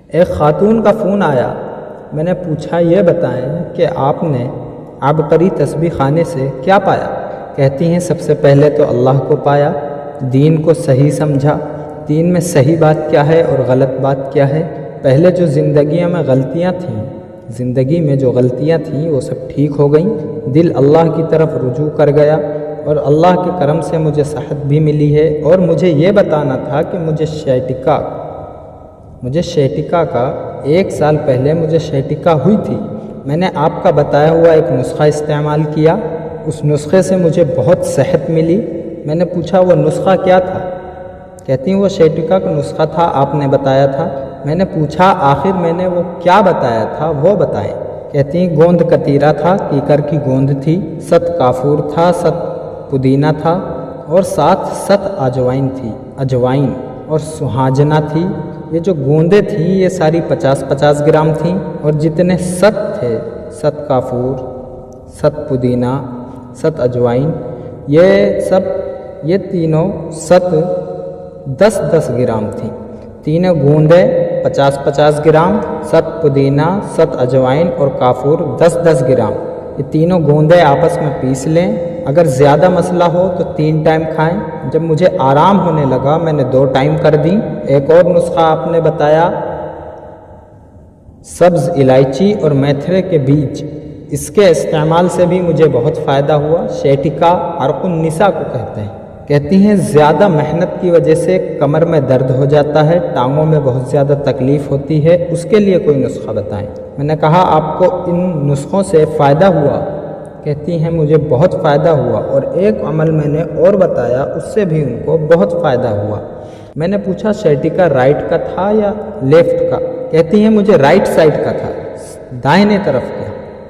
ایک خاتون کا فون آیا۔ میں نے پوچھا یہ بتائیں کہ آپ نے عبقری تسبیح خانے سے کیا پایا؟ کہتی ہیں سب سے پہلے تو اللہ کو پایا، دین کو صحیح سمجھا، دین میں صحیح بات کیا ہے اور غلط بات کیا ہے۔ پہلے جو زندگی میں غلطیاں تھیں وہ سب ٹھیک ہو گئیں، دل اللہ کی طرف رجوع کر گیا اور اللہ کے کرم سے مجھے صحت بھی ملی ہے۔ اور مجھے یہ بتانا تھا کہ مجھے شیٹکا کا 1 سال پہلے مجھے شیٹکا ہوئی تھی۔ میں نے آپ کا بتایا ہوا ایک نسخہ استعمال کیا، اس نسخے سے مجھے بہت صحت ملی۔ میں نے پوچھا وہ نسخہ کیا تھا؟ کہتی ہیں وہ شیٹکا کا نسخہ تھا، آپ نے بتایا تھا۔ میں نے پوچھا آخر میں نے وہ کیا بتایا تھا وہ بتائیں۔ کہتی ہیں گوند کتیرا تھا، کیکر کی گوند تھی، 7 کافور تھا، 7 پودینہ تھا اور 7 اجوائن اور سہاجنا تھی۔ یہ جو گوندیں تھیں یہ ساری 50-50 گرام تھیں اور جتنے 7 تھے، 7 کافور، 7 پودینہ، 7 اجوائن، یہ تینوں 7 10-10 گرام تھیں۔ تینوں گوندیں 50-50 گرام، 7 پودینہ، 7 اجوائن اور کافور 10-10 گرام۔ یہ تینوں گوندیں آپس میں پیس لیں۔ اگر زیادہ مسئلہ ہو تو 3 ٹائم کھائیں۔ جب مجھے آرام ہونے لگا میں نے 2 ٹائم کر دیں۔ ایک اور نسخہ آپ نے بتایا سبز الائچی اور میتھرے کے بیج، اس کے استعمال سے بھی مجھے بہت فائدہ ہوا۔ شیٹکا عرق النساء کو کہتے ہیں۔ کہتی ہیں زیادہ محنت کی وجہ سے کمر میں درد ہو جاتا ہے، ٹانگوں میں بہت زیادہ تکلیف ہوتی ہے، اس کے لیے کوئی نسخہ بتائیں۔ میں نے کہا آپ کو ان نسخوں سے فائدہ ہوا؟ کہتی ہیں مجھے بہت فائدہ ہوا، اور ایک عمل میں نے اور بتایا اس سے بھی ان کو بہت فائدہ ہوا۔ میں نے پوچھا شیٹکا رائٹ کا تھا یا لیفٹ کا؟ کہتی ہیں مجھے رائٹ سائڈ کا تھا، دائنے طرف کا۔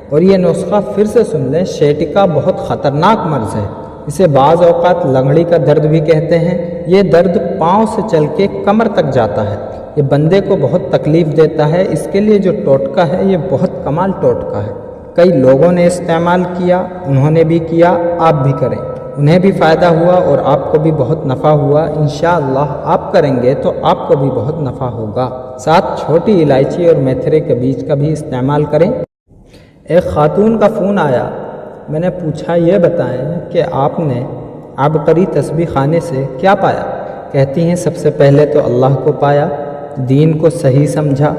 اور یہ نسخہ پھر سے سن لیں، شیٹکا بہت خطرناک مرض ہے، اسے بعض اوقات لنگڑی کا درد بھی کہتے ہیں۔ یہ درد پاؤں سے چل کے کمر تک جاتا ہے، یہ بندے کو بہت تکلیف دیتا ہے۔ اس کے لیے جو ٹوٹکا ہے یہ بہت کمال ٹوٹکا ہے، کئی لوگوں نے استعمال کیا، انہوں نے بھی کیا، آپ بھی کریں، انہیں بھی فائدہ ہوا اور آپ کو بھی بہت نفع ہوا۔ انشاءاللہ آپ کریں گے تو آپ کو بھی بہت نفع ہوگا۔ ساتھ چھوٹی الائچی اور میتھرے کے بیج کا بھی استعمال کریں۔ ایک خاتون کا فون آیا۔ میں نے پوچھا یہ بتائیں کہ آپ نے عبقری تسبیح خانے سے کیا پایا؟ کہتی ہیں سب سے پہلے تو اللہ کو پایا، دین کو صحیح سمجھا،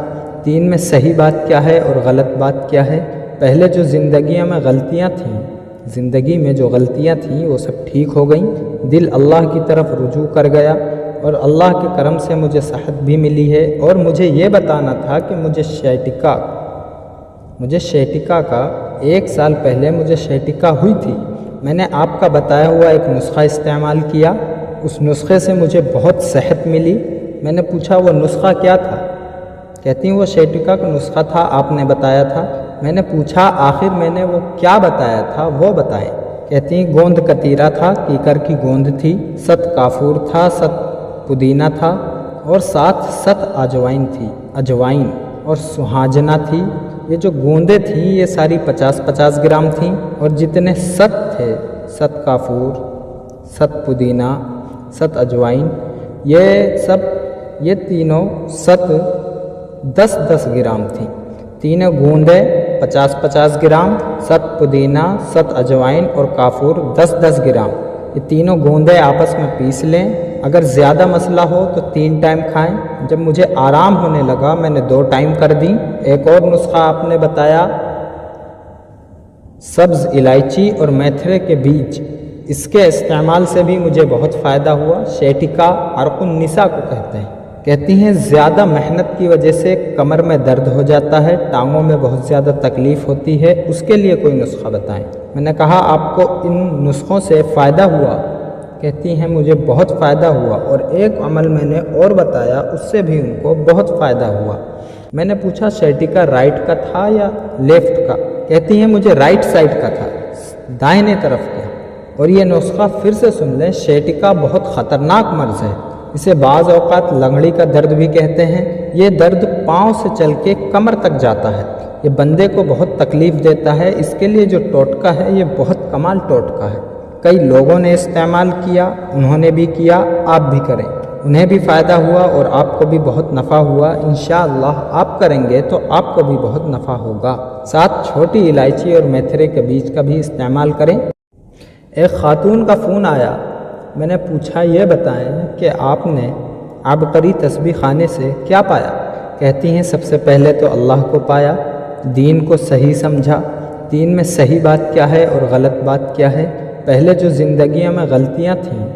دین میں صحیح بات کیا ہے اور غلط بات کیا ہے۔ پہلے جو زندگی میں غلطیاں تھیں وہ سب ٹھیک ہو گئیں، دل اللہ کی طرف رجوع کر گیا اور اللہ کے کرم سے مجھے صحت بھی ملی ہے۔ اور مجھے یہ بتانا تھا کہ مجھے شیٹکا کا 1 سال پہلے مجھے شیٹکا ہوئی تھی۔ میں نے آپ کا بتایا ہوا ایک نسخہ استعمال کیا، اس نسخے سے مجھے بہت صحت ملی۔ میں نے پوچھا وہ نسخہ کیا تھا؟ کہتی ہیں وہ شیٹکا کا نسخہ تھا، آپ نے بتایا تھا۔ میں نے پوچھا آخر میں نے وہ کیا بتایا تھا وہ بتائیں۔ کہتی ہیں گوند کتیرا تھا، کیکر کی گوند تھی، 7 کافور تھا، 7 پودینہ تھا اور 7 اجوائن اور سہاجنا تھی۔ یہ جو گوندیں تھیں یہ ساری 50-50 گرام تھیں اور جتنے 7 تھے، 7 کافور، 7 پودینہ، 7 اجوائن، یہ تینوں 7 10-10 گرام تھیں۔ تینوں گوندیں 50-50 گرام، 7 پودینہ، 7 اجوائن اور کافور 10-10 گرام۔ یہ تینوں گوندیں آپس میں پیس لیں۔ اگر زیادہ مسئلہ ہو تو 3 ٹائم کھائیں۔ جب مجھے آرام ہونے لگا میں نے 2 ٹائم کر دیں۔ ایک اور نسخہ آپ نے بتایا سبز الائچی اور میتھرے کے بیج، اس کے استعمال سے بھی مجھے بہت فائدہ ہوا۔ شیٹکا عرق النساء کو کہتے ہیں۔ کہتی ہیں زیادہ محنت کی وجہ سے کمر میں درد ہو جاتا ہے، ٹانگوں میں بہت زیادہ تکلیف ہوتی ہے، اس کے لیے کوئی نسخہ بتائیں۔ میں نے کہا آپ کو ان نسخوں سے فائدہ ہوا؟ کہتی ہیں مجھے بہت فائدہ ہوا، اور ایک عمل میں نے اور بتایا اس سے بھی ان کو بہت فائدہ ہوا۔ میں نے پوچھا شیٹکا رائٹ کا تھا یا لیفٹ کا؟ کہتی ہیں مجھے رائٹ سائڈ کا تھا، دائنے طرف کا۔ اور یہ نسخہ پھر سے سن لیں، شیٹکا بہت خطرناک مرض ہے، اسے بعض اوقات لنگڑی کا درد بھی کہتے ہیں۔ یہ درد پاؤں سے چل کے کمر تک جاتا ہے، یہ بندے کو بہت تکلیف دیتا ہے۔ اس کے لیے جو ٹوٹکا ہے یہ بہت کمال ٹوٹکا ہے، کئی لوگوں نے استعمال کیا، انہوں نے بھی کیا، آپ بھی کریں، انہیں بھی فائدہ ہوا اور آپ کو بھی بہت نفع ہوا۔ انشاءاللہ آپ کریں گے تو آپ کو بھی بہت نفع ہوگا۔ ساتھ چھوٹی الائچی اور میتھرے کے بیج کا بھی استعمال کریں۔ ایک خاتون کا فون آیا، میں نے پوچھا یہ بتائیں کہ آپ نے عبقری تسبیح خانے سے کیا پایا؟ کہتی ہیں سب سے پہلے تو اللہ کو پایا، دین کو صحیح سمجھا، دین میں صحیح بات کیا ہے اور غلط بات کیا ہے۔ پہلے جو زندگیوں میں غلطیاں تھیں،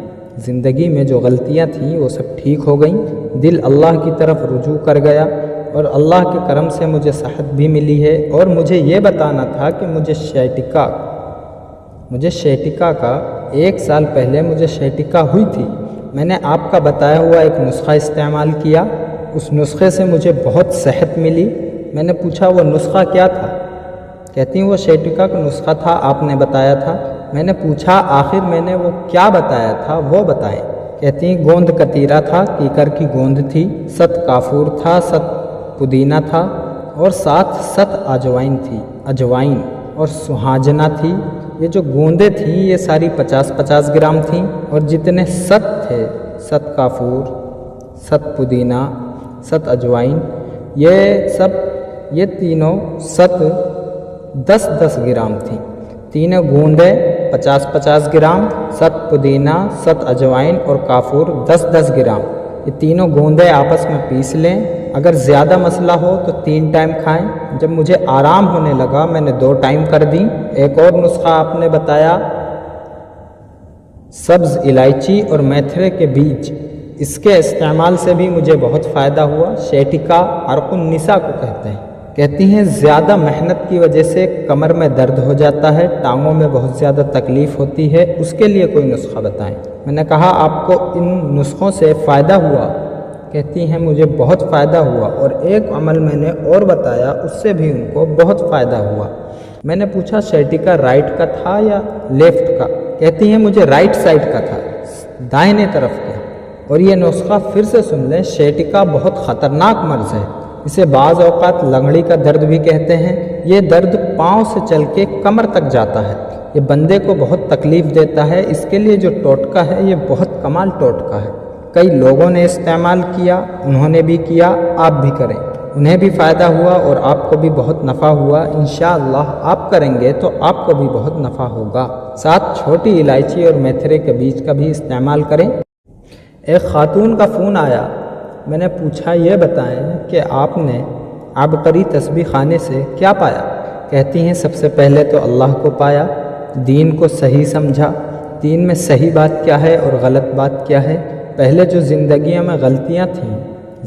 زندگی میں جو غلطیاں تھیں وہ سب ٹھیک ہو گئیں، دل اللہ کی طرف رجوع کر گیا اور اللہ کے کرم سے مجھے صحت بھی ملی ہے۔ اور مجھے یہ بتانا تھا کہ مجھے شیٹکا کا 1 سال پہلے مجھے شیٹکا ہوئی تھی۔ میں نے آپ کا بتایا ہوا ایک نسخہ استعمال کیا، اس نسخے سے مجھے بہت صحت ملی۔ میں نے پوچھا وہ نسخہ کیا تھا؟ کہتی ہیں وہ شیٹکا کا نسخہ تھا، آپ نے بتایا تھا۔ میں نے پوچھا آخر میں نے وہ کیا بتایا تھا وہ بتائیں۔ کہتی ہیں گوند کتیرا تھا، کیکر کی گوند تھی، 7 کافور تھا، 7 پودینہ تھا اور ساتھ 7 اجوائن اور سہاجنا تھی۔ یہ جو گوندیں تھیں یہ ساری 50-50 گرام تھیں اور جتنے 7 تھے، 7 کافور، 7 پودینہ، 7 اجوائن، یہ تینوں 7 10-10 گرام تھیں۔ تینوں گوندیں 50-50 گرام، 7 پودینہ، 7 اجوائن اور کافور 10-10 گرام۔ یہ تینوں گوندیں آپس میں پیس لیں۔ اگر زیادہ مسئلہ ہو تو 3 ٹائم کھائیں۔ جب مجھے آرام ہونے لگا میں نے 2 ٹائم کر دیں۔ ایک اور نسخہ آپ نے بتایا سبز الائچی اور میتھرے کے بیج، اس کے استعمال سے بھی مجھے بہت فائدہ ہوا۔ شیٹکا عرق النساء کو کہتے ہیں۔ کہتی ہیں زیادہ محنت کی وجہ سے کمر میں درد ہو جاتا ہے، ٹانگوں میں بہت زیادہ تکلیف ہوتی ہے، اس کے لیے کوئی نسخہ بتائیں۔ میں نے کہا آپ کو ان نسخوں سے فائدہ ہوا؟ کہتی ہیں مجھے بہت فائدہ ہوا اور ایک عمل میں نے اور بتایا، اس سے بھی ان کو بہت فائدہ ہوا۔ میں نے پوچھا شیٹکا رائٹ کا تھا یا لیفٹ کا؟ کہتی ہیں مجھے رائٹ سائڈ کا تھا، دائیں طرف کا۔ اور یہ نسخہ پھر سے سن لیں، شیٹکا بہت خطرناک مرض ہے، اسے بعض اوقات لنگڑی کا درد بھی کہتے ہیں۔ یہ درد پاؤں سے چل کے کمر تک جاتا ہے، یہ بندے کو بہت تکلیف دیتا ہے۔ اس کے لیے جو ٹوٹکا ہے یہ بہت کمال ٹوٹکا ہے، کئی لوگوں نے استعمال کیا، انہوں نے بھی کیا، آپ بھی کریں، انہیں بھی فائدہ ہوا اور آپ کو بھی بہت نفع ہوا۔ انشاءاللہ آپ کریں گے تو آپ کو بھی بہت نفع ہوگا۔ ساتھ چھوٹی الائچی اور میتھرے کے بیج کا بھی استعمال کریں۔ ایک خاتون کا فون آیا، میں نے پوچھا یہ بتائیں کہ آپ نے عبقری تسبیح خانے سے کیا پایا؟ کہتی ہیں سب سے پہلے تو اللہ کو پایا، دین کو صحیح سمجھا، دین میں صحیح بات کیا ہے اور غلط بات کیا ہے۔ پہلے جو زندگیوں میں غلطیاں تھیں،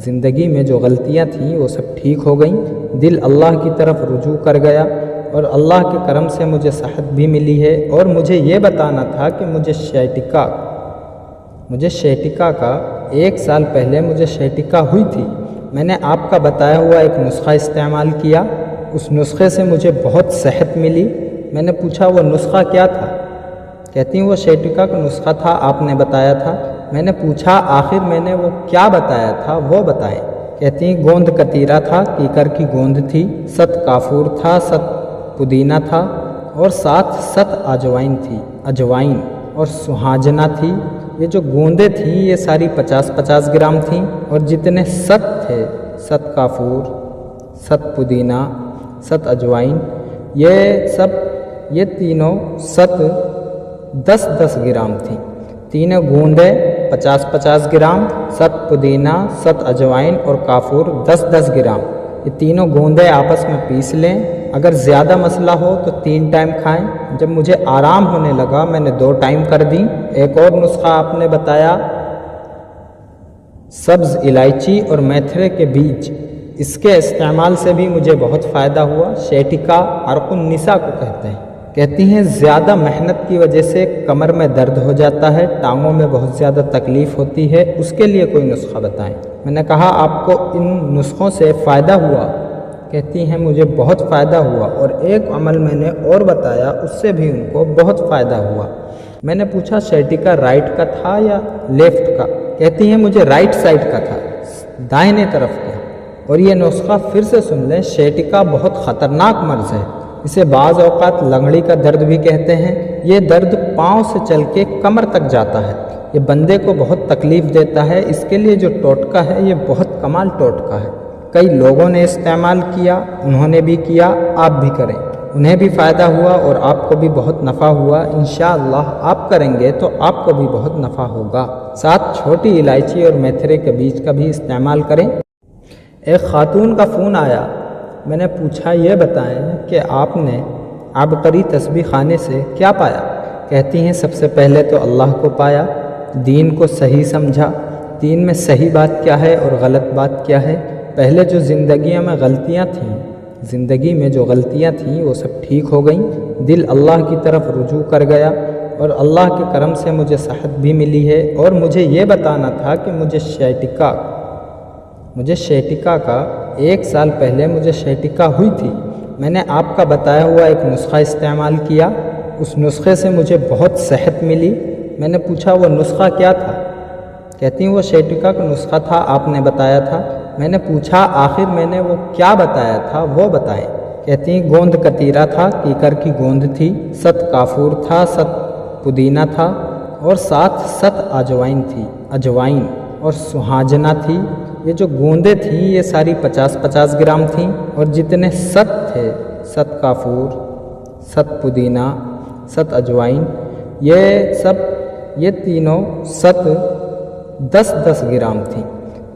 زندگی میں جو غلطیاں تھیں وہ سب ٹھیک ہو گئیں، دل اللہ کی طرف رجوع کر گیا اور اللہ کے کرم سے مجھے صحت بھی ملی ہے۔ اور مجھے یہ بتانا تھا کہ مجھے شیٹکا کا 1 سال پہلے مجھے شیٹکا ہوئی تھی۔ میں نے آپ کا بتایا ہوا ایک نسخہ استعمال کیا، اس نسخے سے مجھے بہت صحت ملی۔ میں نے پوچھا وہ نسخہ کیا تھا؟ کہتی ہیں وہ شیٹکا کا نسخہ تھا، آپ نے بتایا تھا۔ میں نے پوچھا آخر میں نے وہ کیا بتایا تھا وہ بتائیں۔ کہتی ہیں گوند کتیرا تھا، کیکر کی گوند تھی، 7 کافور تھا، 7 پودینہ تھا اور ساتھ 7 اجوائن اور سہاجنا تھی۔ یہ جو گوندیں تھیں یہ ساری 50-50 گرام تھیں اور جتنے 7 تھے، 7 کافور، 7 پودینہ، 7 اجوائن، یہ تینوں 7 10-10 گرام تھیں۔ تینوں گوندیں 50-50 گرام، 7 پودینہ، 7 اجوائن اور کافور 10-10 گرام۔ یہ تینوں گوندیں آپس میں پیس لیں۔ اگر زیادہ مسئلہ ہو تو 3 ٹائم کھائیں۔ جب مجھے آرام ہونے لگا میں نے 2 ٹائم کر دیں۔ ایک اور نسخہ آپ نے بتایا سبز الائچی اور میتھرے کے بیج، اس کے استعمال سے بھی مجھے بہت فائدہ ہوا۔ شیٹکا عرق النساء کو کہتے ہیں۔ کہتی ہیں زیادہ محنت کی وجہ سے کمر میں درد ہو جاتا ہے، ٹانگوں میں بہت زیادہ تکلیف ہوتی ہے، اس کے لیے کوئی نسخہ بتائیں۔ میں نے کہا آپ کو ان نسخوں سے فائدہ ہوا؟ کہتی ہیں مجھے بہت فائدہ ہوا اور ایک عمل میں نے اور بتایا، اس سے بھی ان کو بہت فائدہ ہوا۔ میں نے پوچھا شیٹکا رائٹ کا تھا یا لیفٹ کا؟ کہتی ہیں مجھے رائٹ سائڈ کا تھا، دائیں طرف کا۔ اور یہ نسخہ پھر سے سن لیں، شیٹکا بہت خطرناک مرض ہے، اسے بعض اوقات لنگڑی کا درد بھی کہتے ہیں۔ یہ درد پاؤں سے چل کے کمر تک جاتا ہے، یہ بندے کو بہت تکلیف دیتا ہے، اس کے لیے جو ٹوٹکا ہے یہ بہت کمال ٹوٹکا ہے۔ کئی لوگوں نے استعمال کیا، انہوں نے بھی کیا، آپ بھی کریں، انہیں بھی فائدہ ہوا اور آپ کو بھی بہت نفع ہوا۔ انشاءاللہ آپ کریں گے تو آپ کو بھی بہت نفع ہوگا۔ ساتھ چھوٹی الائچی اور میتھرے کے بیج کا بھی استعمال کریں۔ ایک خاتون کا فون آیا، میں نے پوچھا یہ بتائیں کہ آپ نے عبقری تسبیح خانے سے کیا پایا؟ کہتی ہیں سب سے پہلے تو اللہ کو پایا، دین کو صحیح سمجھا، دین میں صحیح بات کیا ہے اور غلط بات کیا ہے۔ پہلے جو زندگیوں میں غلطیاں تھیں، زندگی میں جو غلطیاں تھیں وہ سب ٹھیک ہو گئیں، دل اللہ کی طرف رجوع کر گیا اور اللہ کے کرم سے مجھے صحت بھی ملی ہے۔ اور مجھے یہ بتانا تھا کہ مجھے شیٹکا کا 1 سال پہلے مجھے شیٹکا ہوئی تھی۔ میں نے آپ کا بتایا ہوا ایک نسخہ استعمال کیا، اس نسخے سے مجھے بہت صحت ملی۔ میں نے پوچھا وہ نسخہ کیا تھا؟ کہتی ہیں وہ شیٹکا کا نسخہ تھا، آپ نے بتایا تھا۔ میں نے پوچھا آخر میں نے وہ کیا بتایا تھا وہ بتائیں۔ کہتی ہیں گوند کتیرا تھا، کیکر کی گوند تھی، 7 کافور تھا، 7 پودینہ تھا اور ساتھ 7 اجوائن اور سہاجنا تھی۔ یہ جو گوندیں تھیں یہ ساری 50-50 گرام تھیں اور جتنے 7 تھے، 7 کافور، 7 پودینہ، 7 اجوائن، یہ تینوں 7 10-10 گرام تھیں۔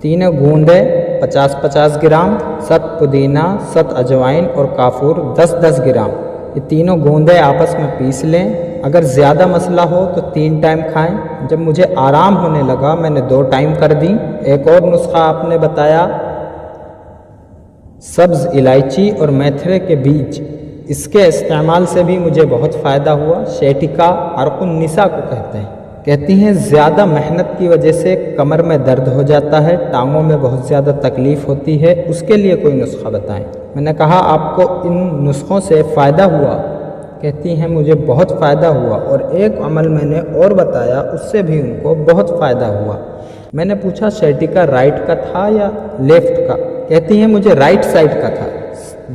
تینوں گوندیں 50-50 گرام، 7 پودینہ، 7 اجوائن اور کافور 10-10 گرام۔ یہ تینوں گوندیں آپس میں پیس لیں۔ اگر زیادہ مسئلہ ہو تو 3 ٹائم کھائیں۔ جب مجھے آرام ہونے لگا میں نے 2 ٹائم کر دیں۔ ایک اور نسخہ آپ نے بتایا سبز الائچی اور میتھرے کے بیج، اس کے استعمال سے بھی مجھے بہت فائدہ ہوا۔ شیٹکا عرق النساء کو کہتے ہیں۔ کہتی ہیں زیادہ محنت کی وجہ سے کمر میں درد ہو جاتا ہے، ٹانگوں میں بہت زیادہ تکلیف ہوتی ہے، اس کے لیے کوئی نسخہ بتائیں۔ میں نے کہا آپ کو ان نسخوں سے فائدہ ہوا؟ کہتی ہیں مجھے بہت فائدہ ہوا، اور ایک عمل میں نے اور بتایا اس سے بھی ان کو بہت فائدہ ہوا۔ میں نے پوچھا شیٹکا رائٹ کا تھا یا لیفٹ کا؟ کہتی ہیں مجھے رائٹ سائڈ کا تھا،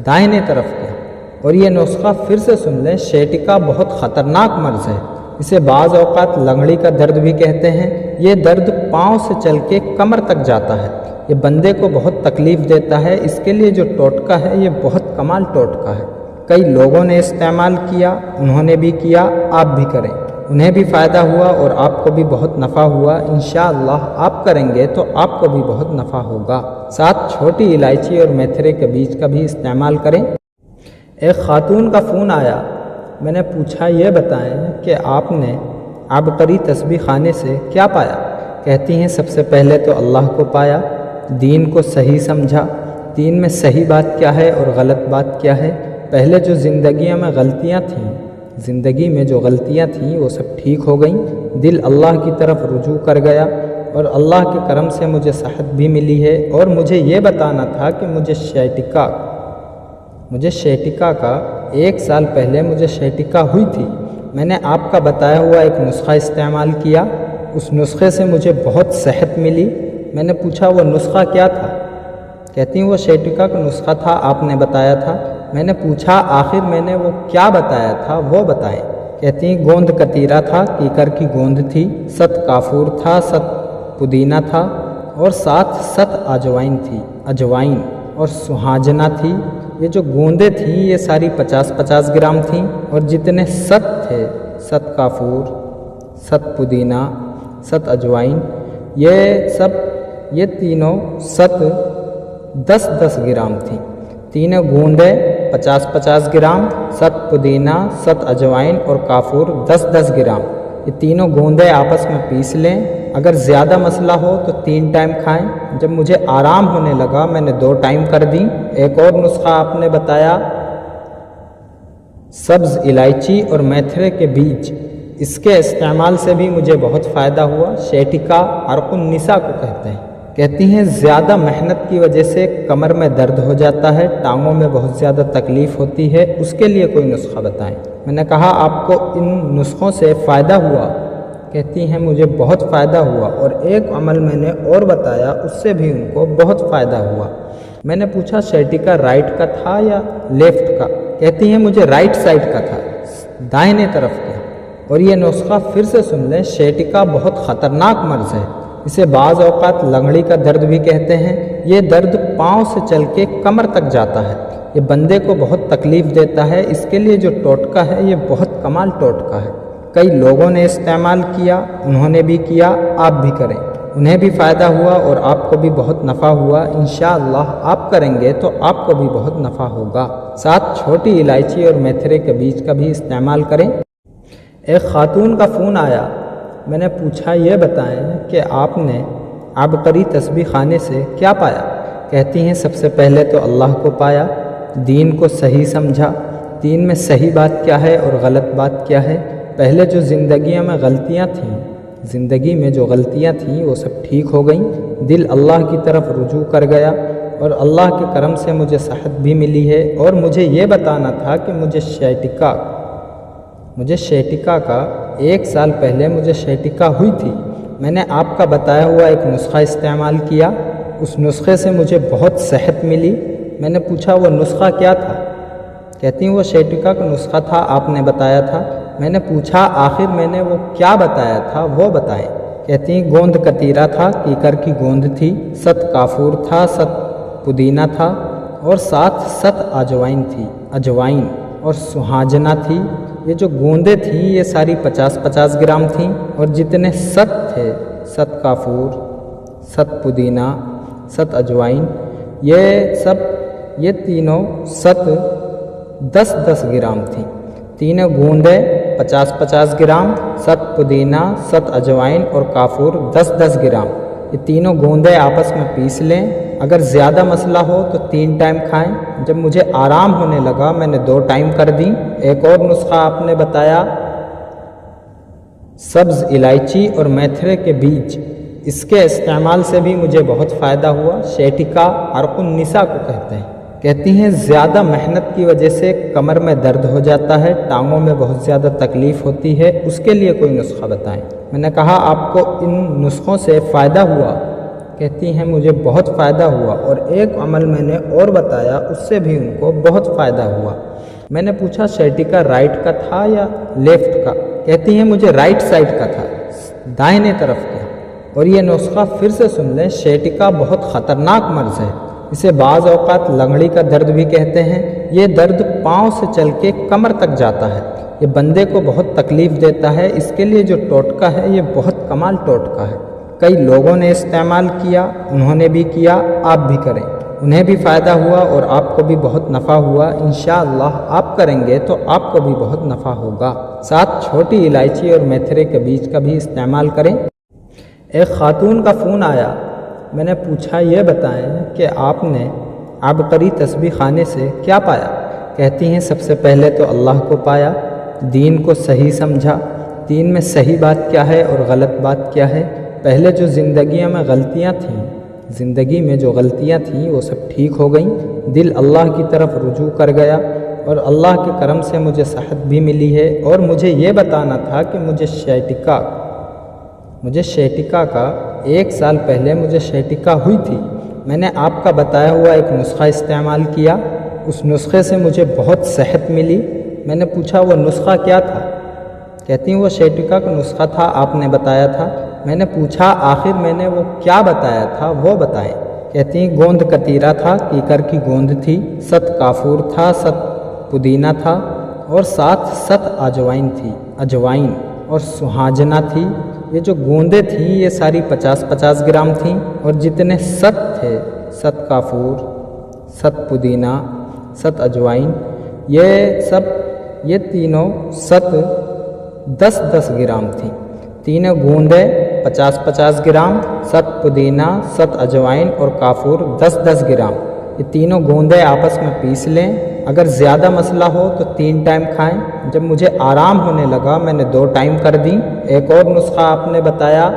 دائنے طرف کا۔ اور یہ نسخہ پھر سے سن لیں، شیٹکا بہت خطرناک مرض ہے، اسے بعض اوقات لنگڑی کا درد بھی کہتے ہیں۔ یہ درد پاؤں سے چل کے کمر تک جاتا ہے، یہ بندے کو بہت تکلیف دیتا ہے، اس کے لیے جو ٹوٹکا ہے یہ بہت کمال ٹوٹکا ہے۔ کئی لوگوں نے استعمال کیا، انہوں نے بھی کیا، آپ بھی کریں، انہیں بھی فائدہ ہوا اور آپ کو بھی بہت نفع ہوا۔ انشاءاللہ آپ کریں گے تو آپ کو بھی بہت نفع ہوگا۔ ساتھ چھوٹی الائچی اور میتھرے کے بیج کا بھی استعمال کریں۔ ایک خاتون کا فون آیا، میں نے پوچھا یہ بتائیں کہ آپ نے عبقری تسبیح خانے سے کیا پایا؟ کہتی ہیں سب سے پہلے تو اللہ کو پایا، دین کو صحیح سمجھا، دین میں صحیح بات کیا ہے اور غلط بات کیا ہے۔ پہلے جو زندگیوں میں غلطیاں تھیں، زندگی میں جو غلطیاں تھیں وہ سب ٹھیک ہو گئیں، دل اللہ کی طرف رجوع کر گیا اور اللہ کے کرم سے مجھے صحت بھی ملی ہے۔ اور مجھے یہ بتانا تھا کہ مجھے شیٹکا کا 1 سال پہلے مجھے شیٹکا ہوئی تھی۔ میں نے آپ کا بتایا ہوا ایک نسخہ استعمال کیا، اس نسخے سے مجھے بہت صحت ملی۔ میں نے پوچھا وہ نسخہ کیا تھا؟ کہتی ہیں وہ شیٹکا کا نسخہ تھا، آپ نے بتایا تھا۔ میں نے پوچھا آخر میں نے وہ کیا بتایا تھا وہ بتائیں۔ کہتی ہیں گوند کتیرا تھا، کیکر کی گوند تھی، 7 کافور تھا، 7 پودینہ تھا اور ساتھ 7 اجوائن اور سہاجنا تھی۔ یہ جو گوندیں تھیں یہ ساری 50-50 گرام تھیں اور جتنے 7 تھے، 7 کافور، 7 پودینہ، 7 اجوائن، یہ تینوں 7 10-10 گرام تھیں۔ تینوں گوندیں 50-50 گرام، 7 پودینہ، 7 اجوائن اور کافور 10-10 گرام۔ یہ تینوں گوندیں آپس میں پیس لیں۔ اگر زیادہ مسئلہ ہو تو 3 ٹائم کھائیں۔ جب مجھے آرام ہونے لگا میں نے 2 ٹائم کر دیں۔ ایک اور نسخہ آپ نے بتایا سبز الائچی اور میتھرے کے بیج، اس کے استعمال سے بھی مجھے بہت فائدہ ہوا۔ شیٹکا عرق النساء کو کہتے ہیں۔ کہتی ہیں زیادہ محنت کی وجہ سے کمر میں درد ہو جاتا ہے، ٹانگوں میں بہت زیادہ تکلیف ہوتی ہے، اس کے لیے کوئی نسخہ بتائیں۔ میں نے کہا آپ کو ان نسخوں سے فائدہ ہوا؟ کہتی ہیں مجھے بہت فائدہ ہوا، اور ایک عمل میں نے اور بتایا اس سے بھی ان کو بہت فائدہ ہوا۔ میں نے پوچھا شیٹکا رائٹ کا تھا یا لیفٹ کا؟ کہتی ہیں مجھے رائٹ سائڈ کا تھا، دائنے طرف کا۔ اور یہ نسخہ پھر سے سن لیں، شیٹکا بہت خطرناک مرض ہے، اسے بعض اوقات لنگڑی کا درد بھی کہتے ہیں۔ یہ درد پاؤں سے چل کے کمر تک جاتا ہے، یہ بندے کو بہت تکلیف دیتا ہے۔ اس کے لیے جو ٹوٹکا ہے یہ بہت کمال ٹوٹکا ہے، کئی لوگوں نے استعمال کیا، انہوں نے بھی کیا، آپ بھی کریں، انہیں بھی فائدہ ہوا اور آپ کو بھی بہت نفع ہوا۔ انشاءاللہ آپ کریں گے تو آپ کو بھی بہت نفع ہوگا۔ ساتھ چھوٹی الائچی اور میتھرے کے بیج کا بھی استعمال کریں۔ ایک خاتون کا فون آیا، میں نے پوچھا یہ بتائیں کہ آپ نے عبقری تسبیح خانے سے کیا پایا؟ کہتی ہیں سب سے پہلے تو اللہ کو پایا، دین کو صحیح سمجھا، دین میں صحیح بات کیا ہے اور غلط بات کیا ہے۔ پہلے جو زندگی میں غلطیاں تھیں وہ سب ٹھیک ہو گئیں، دل اللہ کی طرف رجوع کر گیا اور اللہ کے کرم سے مجھے صحت بھی ملی ہے۔ اور مجھے یہ بتانا تھا کہ مجھے شیٹکا کا 1 سال پہلے مجھے شیٹکا ہوئی تھی، میں نے آپ کا بتایا ہوا ایک نسخہ استعمال کیا، اس نسخے سے مجھے بہت صحت ملی۔ میں نے پوچھا وہ نسخہ کیا تھا؟ کہتی ہیں وہ شیٹکا کا نسخہ تھا، آپ نے بتایا تھا۔ میں نے پوچھا آخر میں نے وہ کیا بتایا تھا وہ بتائیں۔ کہتی ہیں گوند کتیرا تھا، کیکر کی گوند تھی، 7 کافور تھا، 7 پودینہ تھا اور 7 اجوائن تھی، اجوائن اور سہاجنا تھی۔ یہ جو گوندیں تھیں یہ ساری 50-50 گرام تھیں اور جتنے 7 تھے، 7 کافور، 7 پودینہ، 7 اجوائن، یہ تینوں 7 10-10 گرام تھیں۔ تینوں گوندیں 50-50 گرام، 7 پودینہ، 7 اجوائن اور کافور 10-10 گرام، یہ تینوں گوندیں آپس میں پیس لیں۔ اگر زیادہ مسئلہ ہو تو 3 ٹائم کھائیں۔ جب مجھے آرام ہونے لگا میں نے 2 ٹائم کر دی۔ ایک اور نسخہ آپ نے بتایا سبز الائچی اور میتھرے کے بیج، اس کے استعمال سے بھی مجھے بہت فائدہ ہوا۔ شیٹکا عرق النساء کو کہتے ہیں۔ کہتی ہیں زیادہ محنت کی وجہ سے کمر میں درد ہو جاتا ہے، ٹانگوں میں بہت زیادہ تکلیف ہوتی ہے، اس کے لیے کوئی نسخہ بتائیں۔ میں نے کہا آپ کو ان نسخوں سے فائدہ ہوا؟ کہتی ہیں مجھے بہت فائدہ ہوا، اور ایک عمل میں نے اور بتایا اس سے بھی ان کو بہت فائدہ ہوا۔ میں نے پوچھا شیٹکا رائٹ کا تھا یا لیفٹ کا؟ کہتی ہیں مجھے رائٹ سائڈ کا تھا، دائنے طرف کا۔ اور یہ نسخہ پھر سے سن لیں، شیٹکا بہت خطرناک مرض ہے، اسے بعض اوقات لنگڑی کا درد بھی کہتے ہیں۔ یہ درد پاؤں سے چل کے کمر تک جاتا ہے، یہ بندے کو بہت تکلیف دیتا ہے۔ اس کے لیے جو ٹوٹکا ہے یہ بہت کمال ٹوٹکا ہے، کئی لوگوں نے استعمال کیا، انہوں نے بھی کیا، آپ بھی کریں، انہیں بھی فائدہ ہوا اور آپ کو بھی بہت نفع ہوا۔ انشاءاللہ آپ کریں گے تو آپ کو بھی بہت نفع ہوگا۔ ساتھ چھوٹی الائچی اور میتھرے کے بیج کا بھی استعمال کریں۔ ایک خاتون کا فون آیا، میں نے پوچھا یہ بتائیں کہ آپ نے عبقری تسبیح خانے سے کیا پایا؟ کہتی ہیں سب سے پہلے تو اللہ کو پایا، دین کو صحیح سمجھا، دین میں صحیح بات کیا ہے اور غلط بات کیا ہے۔ پہلے جو زندگی میں جو غلطیاں تھیں وہ سب ٹھیک ہو گئیں، دل اللہ کی طرف رجوع کر گیا اور اللہ کے کرم سے مجھے صحت بھی ملی ہے۔ اور مجھے یہ بتانا تھا کہ مجھے شیٹکا کا 1 سال پہلے مجھے شیٹکا ہوئی تھی، میں نے آپ کا بتایا ہوا ایک نسخہ استعمال کیا، اس نسخے سے مجھے بہت صحت ملی۔ میں نے پوچھا وہ نسخہ کیا تھا؟ کہتی ہیں وہ شیٹکا کا نسخہ تھا، آپ نے بتایا تھا۔ میں نے پوچھا آخر میں نے وہ کیا بتایا تھا وہ بتائیں۔ کہتی ہیں گوند کتیرا تھا، کیکر کی گوند تھی، 7 کافور تھا، 7 پودینہ تھا اور 7 اجوائن تھی، اجوائن اور سہاجنا تھی۔ یہ جو گوندیں تھیں یہ ساری 50-50 گرام تھیں اور جتنے 7 تھے، 7 کافور، 7 پودینہ، 7 اجوائن، یہ تینوں 7 10-10 گرام تھیں۔ تینوں گوندیں 50-50 گرام، 7 پودینہ، 7 اجوائن اور کافور 10-10 گرام، یہ تینوں گوندیں آپس میں پیس لیں۔ اگر زیادہ مسئلہ ہو تو 3 ٹائم کھائیں۔ جب مجھے آرام ہونے لگا میں نے 2 ٹائم کر دی۔ ایک اور نسخہ آپ نے بتایا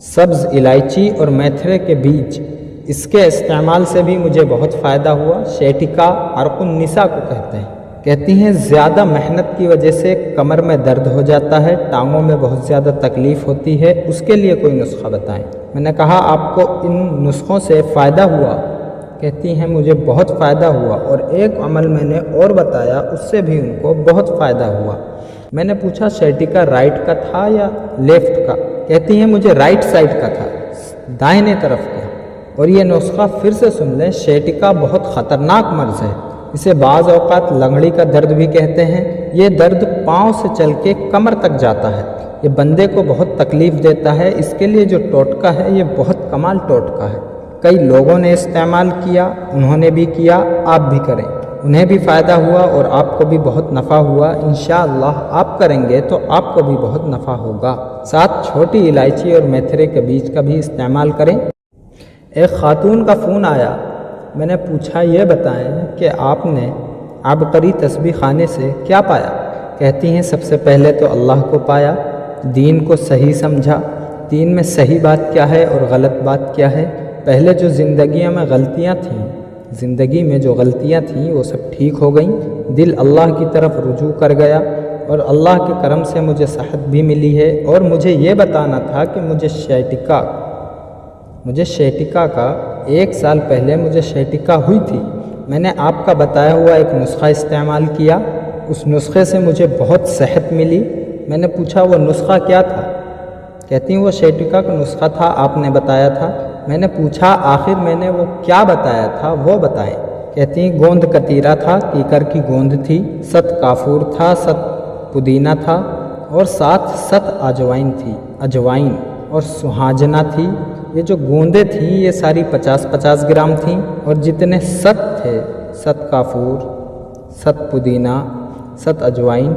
سبز الائچی اور میتھرے کے بیج، اس کے استعمال سے بھی مجھے بہت فائدہ ہوا۔ شیٹکا عرق النساء کو کہتے ہیں۔ کہتی ہیں زیادہ محنت کی وجہ سے کمر میں درد ہو جاتا ہے، ٹانگوں میں بہت زیادہ تکلیف ہوتی ہے، اس کے لیے کوئی نسخہ بتائیں۔ میں نے کہا آپ کو ان نسخوں سے فائدہ ہوا؟ کہتی ہیں مجھے بہت فائدہ ہوا، اور ایک عمل میں نے اور بتایا اس سے بھی ان کو بہت فائدہ ہوا۔ میں نے پوچھا شیٹکا رائٹ کا تھا یا لیفٹ کا؟ کہتی ہیں مجھے رائٹ سائڈ کا تھا، دائیں طرف کا۔ اور یہ نسخہ پھر سے سن لیں، شیٹکا بہت خطرناک مرض ہے، اسے بعض اوقات لنگڑی کا درد بھی کہتے ہیں۔ یہ درد پاؤں سے چل کے کمر تک جاتا ہے، یہ بندے کو بہت تکلیف دیتا ہے۔ اس کے لیے جو ٹوٹکا ہے یہ بہت کمال ٹوٹکا ہے، کئی لوگوں نے استعمال کیا، انہوں نے بھی کیا، آپ بھی کریں، انہیں بھی فائدہ ہوا اور آپ کو بھی بہت نفع ہوا۔ انشاءاللہ آپ کریں گے تو آپ کو بھی بہت نفع ہوگا۔ ساتھ چھوٹی الائچی اور میتھرے کے بیج کا بھی استعمال کریں۔ ایک خاتون کا فون آیا، میں نے پوچھا یہ بتائیں کہ آپ نے عبقری تسبیح خانے سے کیا پایا؟ کہتی ہیں سب سے پہلے تو اللہ کو پایا، دین کو صحیح سمجھا، دین میں صحیح بات کیا ہے اور غلط بات کیا ہے۔ پہلے جو زندگیوں میں غلطیاں تھیں، زندگی میں جو غلطیاں تھیں وہ سب ٹھیک ہو گئیں، دل اللہ کی طرف رجوع کر گیا اور اللہ کے کرم سے مجھے صحت بھی ملی ہے۔ اور مجھے یہ بتانا تھا کہ مجھے شیٹکا کا 1 سال پہلے مجھے شیٹکا ہوئی تھی، میں نے آپ کا بتایا ہوا ایک نسخہ استعمال کیا، اس نسخے سے مجھے بہت صحت ملی۔ میں نے پوچھا وہ نسخہ کیا تھا؟ کہتی ہیں وہ شیٹکا کا نسخہ تھا، آپ نے بتایا تھا۔ میں نے پوچھا آخر میں نے وہ کیا بتایا تھا وہ بتائیں۔ کہتی ہیں گوند کتیرا تھا، کیکر کی گوند تھی، 7 کافور تھا، 7 پودینہ تھا اور ساتھ 7 اجوائن اور سہاجنا تھی۔ یہ جو گوندیں تھیں یہ ساری 50-50 گرام تھیں اور جتنے 7 تھے، 7 کافور، 7 پودینہ، 7 اجوائن،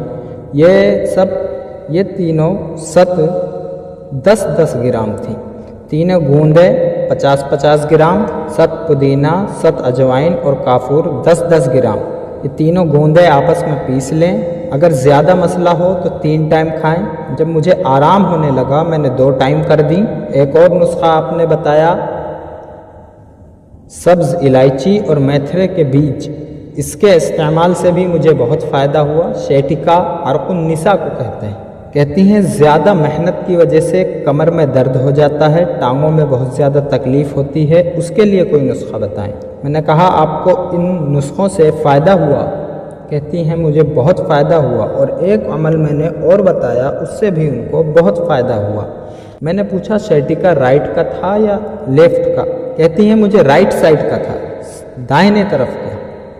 یہ تینوں 7 10-10 گرام تھیں۔ تینوں گوندیں 50-50 گرام، 7 پودینہ، 7 اجوائن اور کافور 10-10 گرام، یہ تینوں گوندیں آپس میں پیس لیں۔ اگر زیادہ مسئلہ ہو تو 3 ٹائم کھائیں۔ جب مجھے آرام ہونے لگا میں نے 2 ٹائم کر دی۔ ایک اور نسخہ آپ نے بتایا سبز الائچی اور میتھرے کے بیج، اس کے استعمال سے بھی مجھے بہت فائدہ ہوا۔ شیٹکا عرق النساء کو کہتے ہیں۔ کہتی ہیں زیادہ محنت کی وجہ سے کمر میں درد ہو جاتا ہے، ٹانگوں میں بہت زیادہ تکلیف ہوتی ہے، اس کے لیے کوئی نسخہ بتائیں۔ میں نے کہا آپ کو ان نسخوں سے فائدہ ہوا؟ کہتی ہیں مجھے بہت فائدہ ہوا، اور ایک عمل میں نے اور بتایا اس سے بھی ان کو بہت فائدہ ہوا۔ میں نے پوچھا شیٹکا رائٹ کا تھا یا لیفٹ کا؟ کہتی ہیں مجھے رائٹ سائڈ کا تھا، دائیں طرف کا۔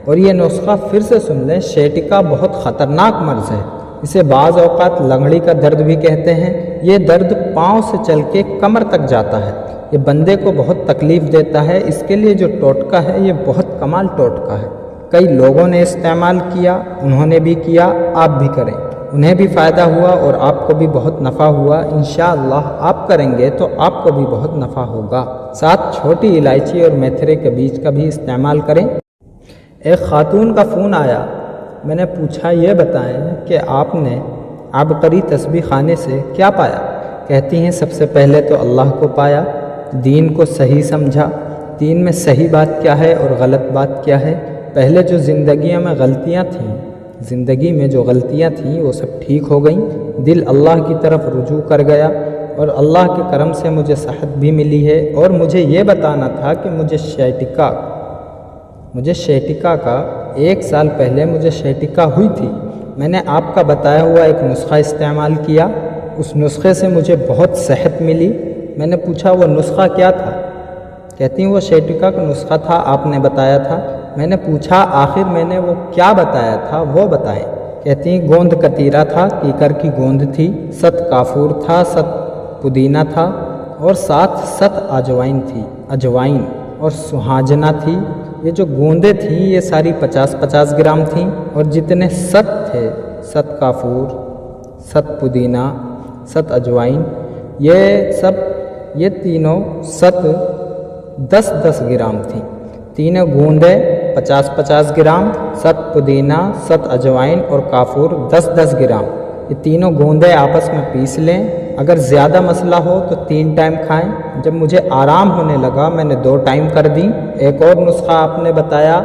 اور یہ نسخہ پھر سے سن لیں، شیٹکا بہت خطرناک مرض ہے، اسے بعض اوقات لنگڑی کا درد بھی کہتے ہیں۔ یہ درد پاؤں سے چل کے کمر تک جاتا ہے، یہ بندے کو بہت تکلیف دیتا ہے۔ اس کے لیے جو ٹوٹکا ہے یہ بہت کمال ٹوٹکا ہے، کئی لوگوں نے استعمال کیا، انہوں نے بھی کیا، آپ بھی کریں، انہیں بھی فائدہ ہوا اور آپ کو بھی بہت نفع ہوا۔ انشاءاللہ آپ کریں گے تو آپ کو بھی بہت نفع ہوگا۔ ساتھ چھوٹی الائچی اور میتھرے کے بیج کا بھی استعمال کریں۔ ایک خاتون کا فون آیا، میں نے پوچھا یہ بتائیں کہ آپ نے عبقری تسبیح خانے سے کیا پایا؟ کہتی ہیں سب سے پہلے تو اللہ کو پایا، دین کو صحیح سمجھا، دین میں صحیح بات کیا ہے اور غلط بات کیا ہے۔ پہلے جو زندگیوں میں غلطیاں تھیں، زندگی میں جو غلطیاں تھیں وہ سب ٹھیک ہو گئیں، دل اللہ کی طرف رجوع کر گیا اور اللہ کے کرم سے مجھے صحت بھی ملی ہے۔ اور مجھے یہ بتانا تھا کہ مجھے شیٹکا کا 1 سال پہلے مجھے شیٹکا ہوئی تھی، میں نے آپ کا بتایا ہوا ایک نسخہ استعمال کیا، اس نسخے سے مجھے بہت صحت ملی۔ میں نے پوچھا وہ نسخہ کیا تھا؟ کہتی ہیں وہ شیٹکا کا نسخہ تھا، آپ نے بتایا تھا۔ میں نے پوچھا آخر میں نے وہ کیا بتایا تھا وہ بتائیں۔ کہتی ہیں گوند کتیرا تھا، کیکر کی گوند تھی، 7 کافور تھا، 7 پودینہ تھا اور ساتھ 7 اجوائن اور سہاجنا تھی۔ یہ جو گوندیں تھیں یہ ساری 50-50 گرام تھیں اور جتنے 7 تھے، 7 کافور، 7 پودینہ، 7 اجوائن، یہ تینوں 7 10-10 گرام تھیں۔ تینوں گوندیں 50-50 گرام، 7 پودینہ، 7 اجوائن اور کافور 10-10 گرام، یہ تینوں گوندیں آپس میں پیس لیں۔ اگر زیادہ مسئلہ ہو تو 3 ٹائم کھائیں۔ جب مجھے آرام ہونے لگا میں نے 2 ٹائم کر دی۔ ایک اور نسخہ آپ نے بتایا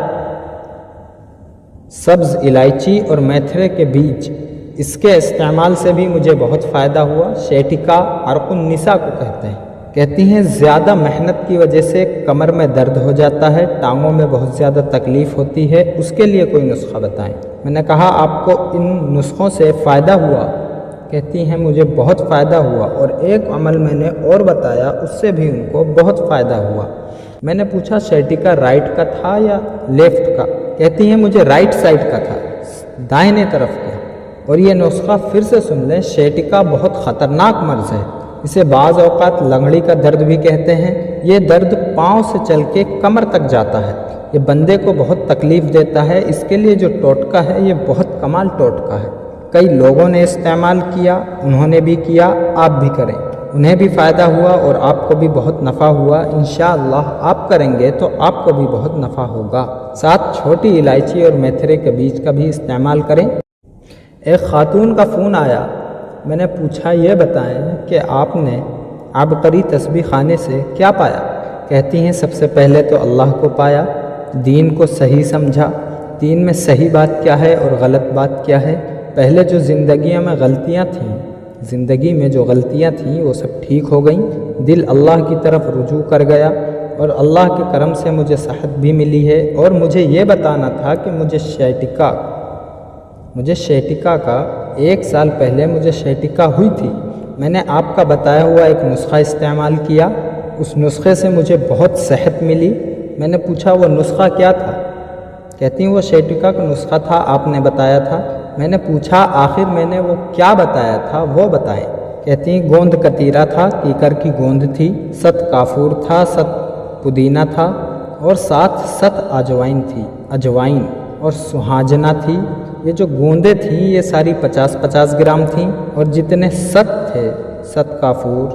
سبز الائچی اور میتھرے کے بیج، اس کے استعمال سے بھی مجھے بہت فائدہ ہوا۔ شیٹکا عرق النساء کو کہتے ہیں۔ کہتی ہیں زیادہ محنت کی وجہ سے کمر میں درد ہو جاتا ہے، ٹانگوں میں بہت زیادہ تکلیف ہوتی ہے، اس کے لیے کوئی نسخہ بتائیں۔ میں نے کہا آپ کو ان نسخوں سے فائدہ ہوا؟ کہتی ہیں مجھے بہت فائدہ ہوا، اور ایک عمل میں نے اور بتایا اس سے بھی ان کو بہت فائدہ ہوا۔ میں نے پوچھا شیٹکا رائٹ کا تھا یا لیفٹ کا؟ کہتی ہیں مجھے رائٹ سائڈ کا تھا، دائنے طرف کا۔ اور یہ نسخہ پھر سے سن لیں، شیٹکا بہت خطرناک مرض ہے، اسے بعض اوقات لنگڑی کا درد بھی کہتے ہیں۔ یہ درد پاؤں سے چل کے کمر تک جاتا ہے، یہ بندے کو بہت تکلیف دیتا ہے۔ اس کے لیے جو ٹوٹکا ہے یہ بہت کمال ٹوٹکا ہے، کئی لوگوں نے استعمال کیا، انہوں نے بھی کیا، آپ بھی کریں، انہیں بھی فائدہ ہوا اور آپ کو بھی بہت نفع ہوا۔ انشاءاللہ آپ کریں گے تو آپ کو بھی بہت نفع ہوگا۔ ساتھ چھوٹی الائچی اور میتھرے کے بیج کا بھی استعمال کریں۔ ایک خاتون کا فون آیا، میں نے پوچھا یہ بتائیں کہ آپ نے عبقری تسبیح خانے سے کیا پایا؟ کہتی ہیں سب سے پہلے تو اللہ کو پایا، دین کو صحیح سمجھا، دین میں صحیح بات کیا ہے اور غلط بات کیا ہے۔ پہلے جو زندگیوں میں غلطیاں تھیں، زندگی میں جو غلطیاں تھیں وہ سب ٹھیک ہو گئیں، دل اللہ کی طرف رجوع کر گیا، اور اللہ کے کرم سے مجھے صحت بھی ملی ہے۔ اور مجھے یہ بتانا تھا کہ مجھے شیٹکا کا 1 سال پہلے مجھے شیٹکا ہوئی تھی، میں نے آپ کا بتایا ہوا ایک نسخہ استعمال کیا، اس نسخے سے مجھے بہت صحت ملی۔ میں نے پوچھا وہ نسخہ کیا تھا؟ کہتی ہیں وہ شیٹکا کا نسخہ تھا، آپ نے بتایا تھا۔ میں نے پوچھا آخر میں نے وہ کیا بتایا تھا وہ بتائیں۔ کہتی ہیں گوند کتیرا تھا، کیکر کی گوند تھی، 7 کافور تھا، 7 پودینہ تھا، اور 7 اجوائن تھی، اجوائن اور سہاجنا تھی۔ یہ جو گوندیں تھیں یہ ساری 50-50 گرام تھیں، اور جتنے 7 تھے، 7 کافور،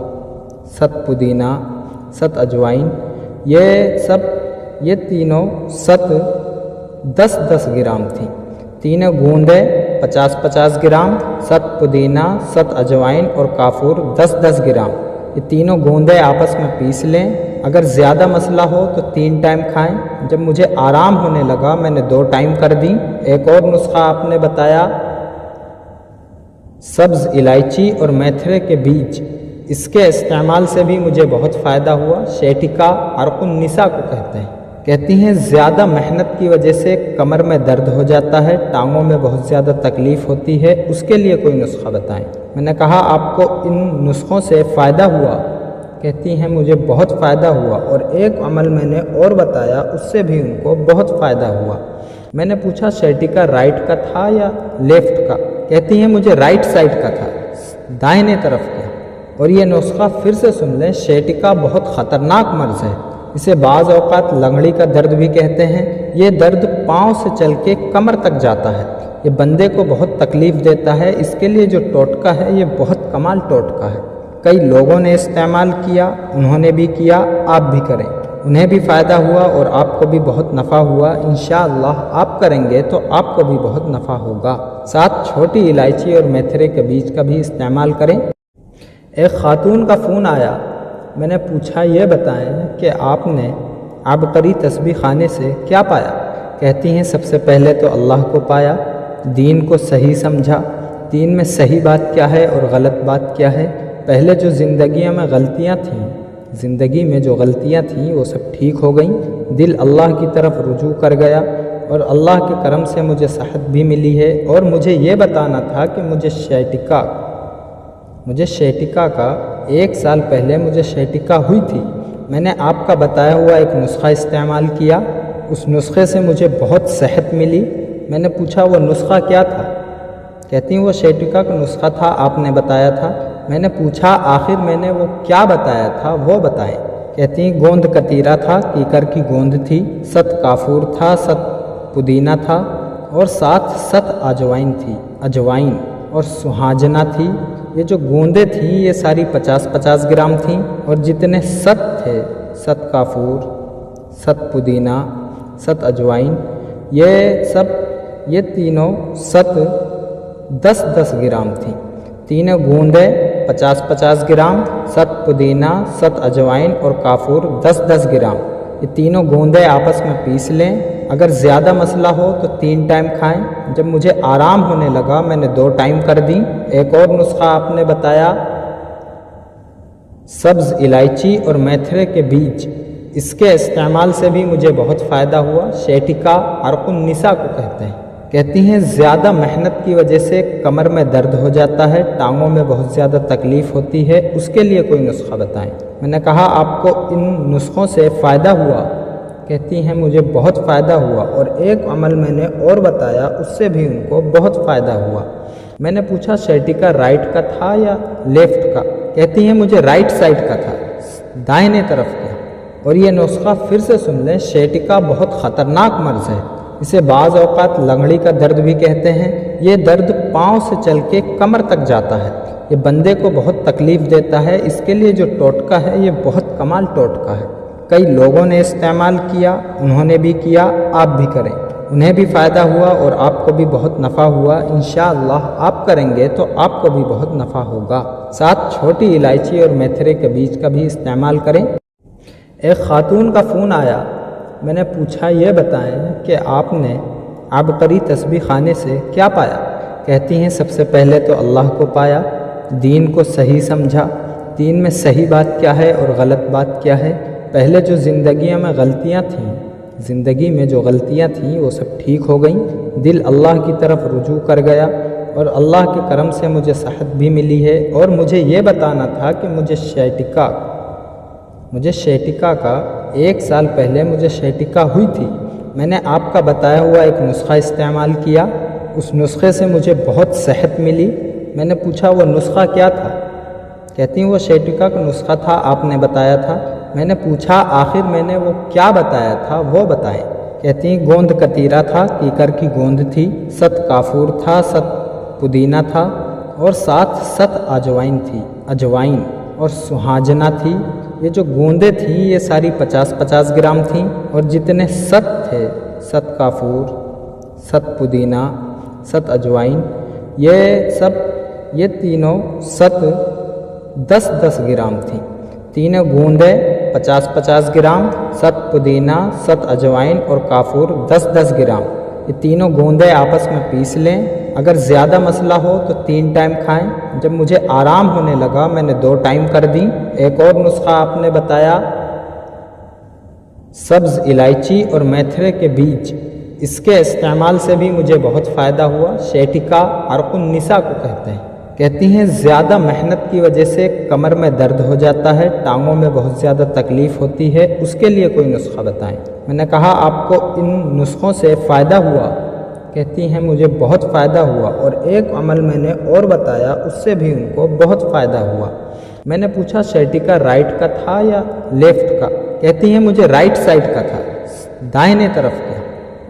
7 پودینہ، 7 اجوائن، یہ تینوں 7 10-10 گرام تھیں۔ تینوں گوندیں 50-50 گرام، 7 پودینہ، 7 اجوائن اور کافور 10-10 گرام، یہ تینوں گوندیں آپس میں پیس لیں۔ اگر زیادہ مسئلہ ہو تو 3 ٹائم کھائیں۔ جب مجھے آرام ہونے لگا میں نے 2 ٹائم کر دیں۔ ایک اور نسخہ آپ نے بتایا سبز الائچی اور میتھرے کے بیج، اس کے استعمال سے بھی مجھے بہت فائدہ ہوا۔ شیٹکا عرق النساء کو کہتے ہیں۔ کہتی ہیں زیادہ محنت کی وجہ سے کمر میں درد ہو جاتا ہے، ٹانگوں میں بہت زیادہ تکلیف ہوتی ہے، اس کے لیے کوئی نسخہ بتائیں۔ میں نے کہا آپ کو ان نسخوں سے فائدہ ہوا؟ کہتی ہیں مجھے بہت فائدہ ہوا، اور ایک عمل میں نے اور بتایا اس سے بھی ان کو بہت فائدہ ہوا۔ میں نے پوچھا شیٹکا رائٹ کا تھا یا لیفٹ کا؟ کہتی ہیں مجھے رائٹ سائڈ کا تھا، دائنے طرف کا۔ اور یہ نسخہ پھر سے سن لیں، شیٹکا بہت خطرناک مرض ہے، اسے بعض اوقات لنگڑی کا درد بھی کہتے ہیں۔ یہ درد پاؤں سے چل کے کمر تک جاتا ہے، یہ بندے کو بہت تکلیف دیتا ہے۔ اس کے لیے جو ٹوٹکا ہے یہ بہت کمال ٹوٹکا ہے، کئی لوگوں نے استعمال کیا، انہوں نے بھی کیا، آپ بھی کریں، انہیں بھی فائدہ ہوا اور آپ کو بھی بہت نفع ہوا۔ انشاءاللہ آپ کریں گے تو آپ کو بھی بہت نفع ہوگا۔ ساتھ چھوٹی الائچی اور میتھرے کے بیج کا بھی استعمال کریں۔ ایک خاتون کا فون آیا، میں نے پوچھا یہ بتائیں کہ آپ نے عبقری تسبیح خانے سے کیا پایا؟ کہتی ہیں سب سے پہلے تو اللہ کو پایا، دین کو صحیح سمجھا، دین میں صحیح بات کیا ہے اور غلط بات کیا ہے۔ پہلے جو زندگیوں میں غلطیاں تھیں، زندگی میں جو غلطیاں تھیں وہ سب ٹھیک ہو گئیں، دل اللہ کی طرف رجوع کر گیا، اور اللہ کے کرم سے مجھے صحت بھی ملی ہے۔ اور مجھے یہ بتانا تھا کہ مجھے شیٹکا کا 1 سال پہلے مجھے شیٹکا ہوئی تھی، میں نے آپ کا بتایا ہوا ایک نسخہ استعمال کیا، اس نسخے سے مجھے بہت صحت ملی۔ میں نے پوچھا وہ نسخہ کیا تھا؟ کہتی ہیں وہ شیٹکا کا نسخہ تھا، آپ نے بتایا تھا۔ میں نے پوچھا آخر میں نے وہ کیا بتایا تھا وہ بتائیں۔ کہتی ہیں گوند کتیرا تھا، کیکر کی گوند تھی، 7 کافور تھا، 7 پودینہ تھا، اور 7 اجوائن تھی، اجوائن اور سہاجنا تھی۔ یہ جو گوندیں تھیں یہ ساری 50-50 گرام تھیں، اور جتنے 7 تھے، 7 کافور، 7 پودینہ، 7 اجوائن، یہ تینوں 7 10-10 گرام تھیں۔ تینوں گوندیں 50-50 گرام، 7 پودینہ، 7 اجوائن اور کافور 10-10 گرام، یہ تینوں گوندیں آپس میں پیس لیں۔ اگر زیادہ مسئلہ ہو تو 3 ٹائم کھائیں۔ جب مجھے آرام ہونے لگا میں نے 2 ٹائم کر دیں۔ ایک اور نسخہ آپ نے بتایا سبز الائچی اور میتھرے کے بیج، اس کے استعمال سے بھی مجھے بہت فائدہ ہوا۔ شیٹکا عرق النساء کو کہتے ہیں۔ کہتی ہیں زیادہ محنت کی وجہ سے کمر میں درد ہو جاتا ہے، ٹانگوں میں بہت زیادہ تکلیف ہوتی ہے، اس کے لیے کوئی نسخہ بتائیں۔ میں نے کہا آپ کو ان نسخوں سے فائدہ ہوا؟ کہتی ہیں مجھے بہت فائدہ ہوا، اور ایک عمل میں نے اور بتایا، اس سے بھی ان کو بہت فائدہ ہوا۔ میں نے پوچھا شیٹکا رائٹ کا تھا یا لیفٹ کا؟ کہتی ہیں مجھے رائٹ سائڈ کا تھا، دائنے طرف کا۔ اور یہ نسخہ پھر سے سن لیں، شیٹکا بہت خطرناک مرض ہے، اسے بعض اوقات لنگڑی کا درد بھی کہتے ہیں۔ یہ درد پاؤں سے چل کے کمر تک جاتا ہے، یہ بندے کو بہت تکلیف دیتا ہے۔ اس کے لیے جو ٹوٹکا ہے یہ بہت کمال ٹوٹکا ہے، کئی لوگوں نے استعمال کیا، انہوں نے بھی کیا، آپ بھی کریں، انہیں بھی فائدہ ہوا اور آپ کو بھی بہت نفع ہوا۔ انشاءاللہ آپ کریں گے تو آپ کو بھی بہت نفع ہوگا۔ ساتھ چھوٹی الائچی اور میتھرے کے بیج کا بھی استعمال کریں۔ ایک خاتون کا فون آیا، میں نے پوچھا یہ بتائیں کہ آپ نے عبقری تسبیح خانے سے کیا پایا؟ کہتی ہیں سب سے پہلے تو اللہ کو پایا، دین کو صحیح سمجھا، دین میں صحیح بات کیا ہے اور غلط بات کیا ہے۔ پہلے جو زندگیوں میں غلطیاں تھیں، زندگی میں جو غلطیاں تھیں وہ سب ٹھیک ہو گئیں، دل اللہ کی طرف رجوع کر گیا، اور اللہ کے کرم سے مجھے صحت بھی ملی ہے۔ اور مجھے یہ بتانا تھا کہ مجھے شیٹکا کا 1 سال پہلے مجھے شیٹکا ہوئی تھی، میں نے آپ کا بتایا ہوا ایک نسخہ استعمال کیا، اس نسخے سے مجھے بہت صحت ملی۔ میں نے پوچھا وہ نسخہ کیا تھا؟ کہتی ہیں وہ شیٹکا کا نسخہ تھا، آپ نے بتایا تھا۔ میں نے پوچھا آخر میں نے وہ کیا بتایا تھا وہ بتائیں۔ کہتی ہیں گوند کتیرا تھا، کیکر کی گوند تھی، 7 کافور تھا، 7 پودینہ تھا، اور 7 اجوائن تھی، اجوائن اور سہاجنا تھی۔ یہ جو گوندیں تھیں یہ ساری 50-50 گرام تھیں، اور جتنے 7 تھے، 7 کافور، 7 پودینہ، 7 اجوائن، یہ تینوں 7 10-10 گرام تھیں۔ تینوں گوندیں 50-50 گرام، 7 پودینہ، 7 اجوائن اور کافور 10-10 گرام، یہ تینوں گوندیں آپس میں پیس لیں۔ اگر زیادہ مسئلہ ہو تو 3 ٹائم کھائیں۔ جب مجھے آرام ہونے لگا میں نے 2 ٹائم کر دیں۔ ایک اور نسخہ آپ نے بتایا سبز الائچی اور میتھرے کے بیج، اس کے استعمال سے بھی مجھے بہت فائدہ ہوا۔ شیٹکا عرق النساء کو کہتے ہیں۔ کہتی ہیں زیادہ محنت کی وجہ سے کمر میں درد ہو جاتا ہے، ٹانگوں میں بہت زیادہ تکلیف ہوتی ہے، اس کے لیے کوئی نسخہ بتائیں۔ میں نے کہا آپ کو ان نسخوں سے فائدہ ہوا؟ کہتی ہیں مجھے بہت فائدہ ہوا، اور ایک عمل میں نے اور بتایا، اس سے بھی ان کو بہت فائدہ ہوا۔ میں نے پوچھا شیٹکا رائٹ کا تھا یا لیفٹ کا؟ کہتی ہیں مجھے رائٹ سائڈ کا تھا، دائنے طرف کا۔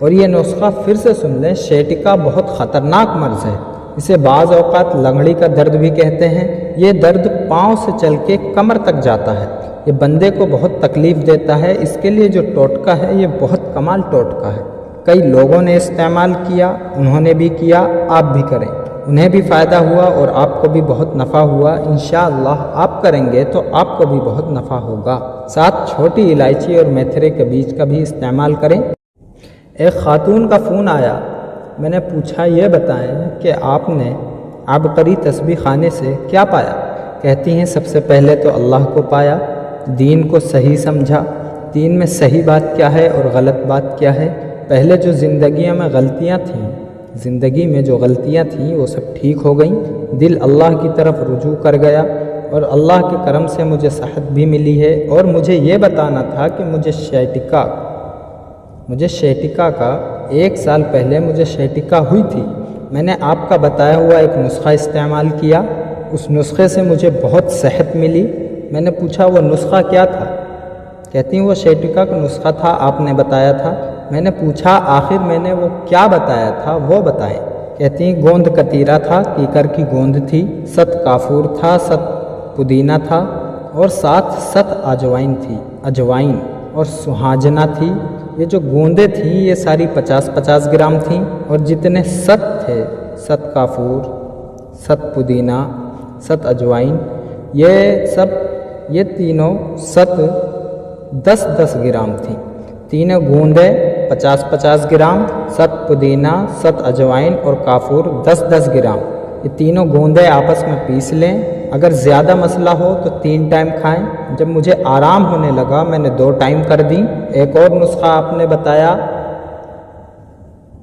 اور یہ نسخہ پھر سے سن لیں، شیٹکا بہت خطرناک مرض ہے، اسے بعض اوقات لنگڑی کا درد بھی کہتے ہیں۔ یہ درد پاؤں سے چل کے کمر تک جاتا ہے، یہ بندے کو بہت تکلیف دیتا ہے۔ اس کے لیے جو ٹوٹکا ہے یہ بہت کمال ٹوٹکا ہے، کئی لوگوں نے استعمال کیا، انہوں نے بھی کیا، آپ بھی کریں، انہیں بھی فائدہ ہوا اور آپ کو بھی بہت نفع ہوا۔ انشاءاللہ آپ کریں گے تو آپ کو بھی بہت نفع ہوگا۔ ساتھ چھوٹی الائچی اور میتھرے کے بیج کا بھی استعمال کریں۔ ایک خاتون کا فون آیا، میں نے پوچھا یہ بتائیں کہ آپ نے عبقری تسبیح خانے سے کیا پایا؟ کہتی ہیں سب سے پہلے تو اللہ کو پایا، دین کو صحیح سمجھا، دین میں صحیح بات کیا ہے اور غلط بات کیا ہے۔ پہلے جو زندگیوں میں غلطیاں تھیں، زندگی میں جو غلطیاں تھیں وہ سب ٹھیک ہو گئیں، دل اللہ کی طرف رجوع کر گیا، اور اللہ کے کرم سے مجھے صحت بھی ملی ہے۔ اور مجھے یہ بتانا تھا کہ مجھے شیٹکا کا 1 سال پہلے مجھے شیٹکا ہوئی تھی، میں نے آپ کا بتایا ہوا ایک نسخہ استعمال کیا، اس نسخے سے مجھے بہت صحت ملی۔ میں نے پوچھا وہ نسخہ کیا تھا؟ کہتی ہیں وہ شیٹکا کا نسخہ تھا، آپ نے بتایا تھا۔ میں نے پوچھا آخر میں نے وہ کیا بتایا تھا وہ بتائیں۔ کہتی ہیں گوند کتیرا تھا، کیکر کی گوند تھی، 7 کافور تھا، 7 پودینہ تھا، اور 7 اجوائن تھی، اجوائن اور سہاجنا تھی۔ یہ جو گوندیں تھیں یہ ساری 50-50 گرام تھیں، اور جتنے 7 تھے، 7 کافور، 7 پودینہ، 7 اجوائن، یہ تینوں 7 10-10 گرام تھیں۔ تینوں گوندیں 50-50 گرام، 7 پودینہ، 7 اجوائن اور کافور 10-10 گرام، یہ تینوں گوندیں آپس میں پیس لیں۔ اگر زیادہ مسئلہ ہو تو 3 ٹائم کھائیں۔ جب مجھے آرام ہونے لگا میں نے 2 ٹائم کر دیں۔ ایک اور نسخہ آپ نے بتایا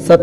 7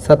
7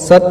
7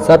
7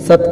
7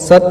7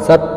7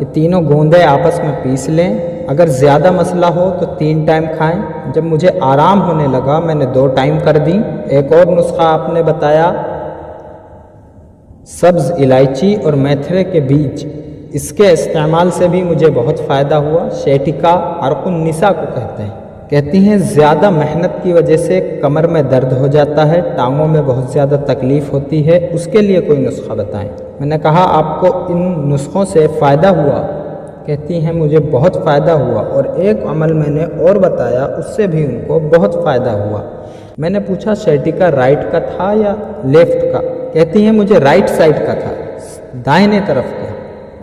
یہ تینوں گوندے آپس میں پیس لیں، اگر زیادہ مسئلہ ہو تو 3 ٹائم کھائیں۔ جب مجھے آرام ہونے لگا میں نے 2 ٹائم کر دیں۔ ایک اور نسخہ آپ نے بتایا سبز الائچی اور میتھرے کے بیج، اس کے استعمال سے بھی مجھے بہت فائدہ ہوا۔ شیٹکا عرق النساء کو کہتے ہیں۔ کہتی ہیں زیادہ محنت کی وجہ سے کمر میں درد ہو جاتا ہے، ٹانگوں میں بہت زیادہ تکلیف ہوتی ہے، اس کے لیے کوئی نسخہ بتائیں۔ میں نے کہا آپ کو ان نسخوں سے فائدہ ہوا؟ کہتی ہیں مجھے بہت فائدہ ہوا، اور ایک عمل میں نے اور بتایا اس سے بھی ان کو بہت فائدہ ہوا۔ میں نے پوچھا شیٹکا رائٹ کا تھا یا لیفٹ کا؟ کہتی ہیں مجھے رائٹ سائڈ کا تھا، دائیں طرف کا۔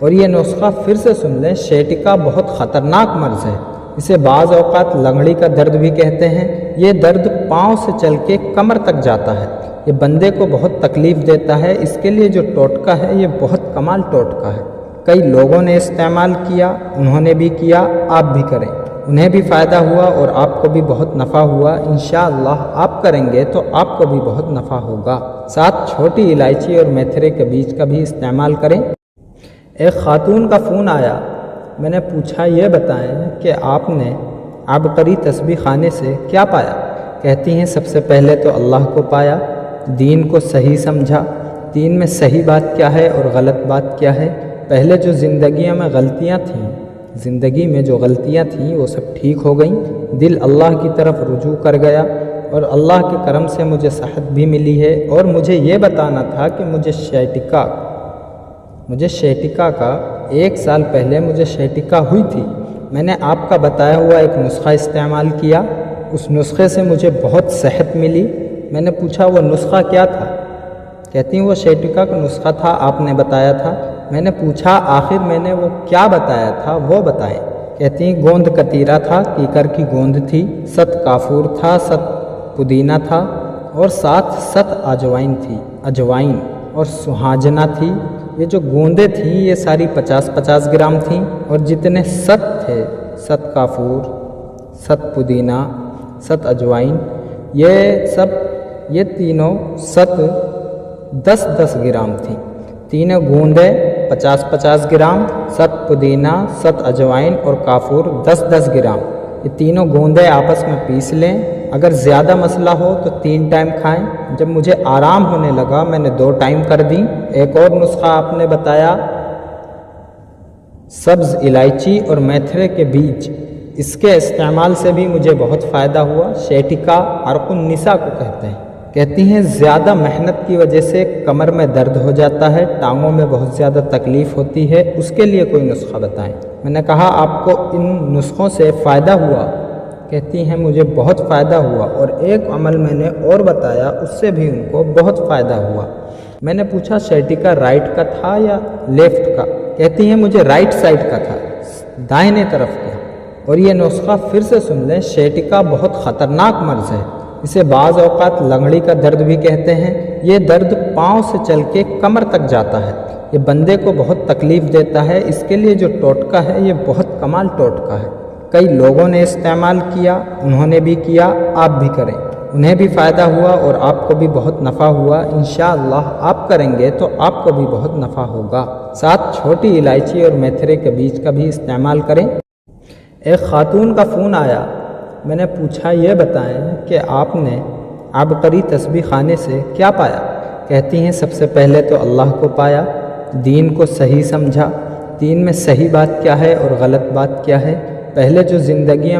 اور یہ نسخہ پھر سے سن لیں، شیٹکا بہت خطرناک مرض ہے، اسے بعض اوقات لنگڑی کا درد بھی کہتے ہیں۔ یہ درد پاؤں سے چل کے کمر تک جاتا ہے، یہ بندے کو بہت تکلیف دیتا ہے، اس کے لیے جو ٹوٹکا ہے یہ بہت کمال ٹوٹکا ہے۔ کئی لوگوں نے استعمال کیا، انہوں نے بھی کیا، آپ بھی کریں، انہیں بھی فائدہ ہوا اور آپ کو بھی بہت نفع ہوا۔ انشاءاللہ آپ کریں گے تو آپ کو بھی بہت نفع ہوگا۔ ساتھ چھوٹی الائچی اور میتھرے کے بیج کا بھی استعمال کریں۔ ایک خاتون کا فون آیا، میں نے پوچھا یہ بتائیں کہ آپ نے عبقری تسبیح خانے سے کیا پایا؟ کہتی ہیں سب سے پہلے تو اللہ کو پایا، دین کو صحیح سمجھا، دین میں صحیح بات کیا ہے اور غلط بات کیا ہے۔ پہلے جو زندگی میں غلطیاں تھیں وہ سب ٹھیک ہو گئیں، دل اللہ کی طرف رجوع کر گیا، اور اللہ کے کرم سے مجھے صحت بھی ملی ہے۔ اور مجھے یہ بتانا تھا کہ مجھے شیٹکا کا 1 سال پہلے مجھے شیٹکا ہوئی تھی، میں نے آپ کا بتایا ہوا ایک نسخہ استعمال کیا، اس نسخے سے مجھے بہت صحت ملی۔ میں نے پوچھا وہ نسخہ کیا تھا؟ کہتی ہیں وہ شیٹکا کا نسخہ تھا، آپ نے بتایا تھا۔ میں نے پوچھا آخر میں نے وہ کیا بتایا تھا وہ بتائیں۔ کہتی ہیں گوند کتیرا تھا، کیکر کی گوند تھی، 7 کافور تھا، 7 پودینہ تھا، اور 7 اجوائن تھی، اجوائن اور سہاجنا تھی۔ یہ جو گوندیں تھیں یہ ساری 50-50 گرام تھیں، اور جتنے 7 تھے، 7 کافور، 7 پودینہ، 7 اجوائن، یہ تینوں 7 10-10 گرام تھیں۔ تینوں گوندیں 50-50 گرام، 7 پودینہ، 7 اجوائن اور کافور 10-10 گرام، یہ تینوں گوندیں آپس میں پیس لیں، اگر زیادہ مسئلہ ہو تو 3 ٹائم کھائیں۔ جب مجھے آرام ہونے لگا میں نے 2 ٹائم کر دیں۔ ایک اور نسخہ آپ نے بتایا سبز الائچی اور میتھرے کے بیج، اس کے استعمال سے بھی مجھے بہت فائدہ ہوا۔ شیٹکا عرق النساء کو کہتے ہیں۔ کہتی ہیں زیادہ محنت کی وجہ سے کمر میں درد ہو جاتا ہے، ٹانگوں میں بہت زیادہ تکلیف ہوتی ہے، اس کے لیے کوئی نسخہ بتائیں۔ میں نے کہا آپ کو ان نسخوں سے فائدہ ہوا؟ کہتی ہیں مجھے بہت فائدہ ہوا، اور ایک عمل میں نے اور بتایا اس سے بھی ان کو بہت فائدہ ہوا۔ میں نے پوچھا شیٹکا رائٹ کا تھا یا لیفٹ کا؟ کہتی ہیں مجھے رائٹ سائڈ کا تھا، دائیں طرف کا۔ اور یہ نسخہ پھر سے سن لیں، شیٹکا بہت خطرناک مرض ہے، اسے بعض اوقات لنگڑی کا درد بھی کہتے ہیں۔ یہ درد پاؤں سے چل کے کمر تک جاتا ہے، یہ بندے کو بہت تکلیف دیتا ہے، اس کے لیے جو ٹوٹکا ہے یہ بہت کمال ٹوٹکا ہے۔ کئی لوگوں نے استعمال کیا، انہوں نے بھی کیا، آپ بھی کریں، انہیں بھی فائدہ ہوا اور آپ کو بھی بہت نفع ہوا۔ انشاءاللہ آپ کریں گے تو آپ کو بھی بہت نفع ہوگا۔ ساتھ چھوٹی الائچی اور میتھرے کے بیج کا بھی استعمال کریں۔ ایک خاتون کا فون آیا، میں نے پوچھا یہ بتائیں کہ آپ نے عبقری تسبیح خانے سے کیا پایا؟ کہتی ہیں سب سے پہلے تو اللہ کو پایا، دین کو صحیح سمجھا، دین میں صحیح بات کیا ہے اور غلط بات کیا ہے۔ پہلے جو زندگی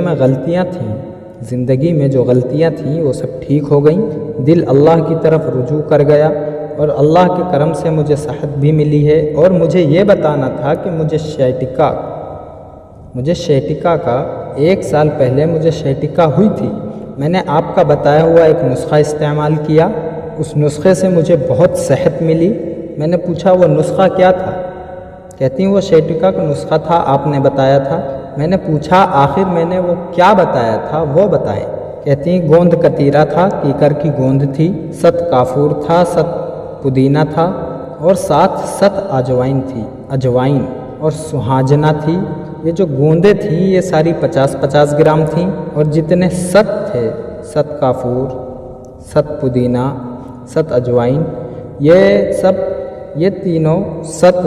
میں جو غلطیاں تھیں وہ سب ٹھیک ہو گئیں، دل اللہ کی طرف رجوع کر گیا، اور اللہ کے کرم سے مجھے صحت بھی ملی ہے۔ اور مجھے یہ بتانا تھا کہ مجھے شیٹکا کا 1 سال پہلے مجھے شیٹکا ہوئی تھی، میں نے آپ کا بتایا ہوا ایک نسخہ استعمال کیا، اس نسخے سے مجھے بہت صحت ملی۔ میں نے پوچھا وہ نسخہ کیا تھا؟ کہتی ہیں وہ شیٹکا کا نسخہ تھا، آپ نے بتایا تھا۔ میں نے پوچھا آخر میں نے وہ کیا بتایا تھا وہ بتائیں۔ کہتی ہیں گوند کتیرا تھا، کیکر کی گوند تھی، 7 کافور تھا، 7 پودینہ تھا، اور 7 اجوائن تھی، اجوائن اور سہاجنا تھی۔ یہ جو گوندیں تھیں یہ ساری 50-50 گرام تھیں، اور جتنے 7 تھے، 7 کافور، 7 پودینہ، 7 اجوائن، یہ تینوں 7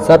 7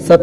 7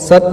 7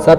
7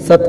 7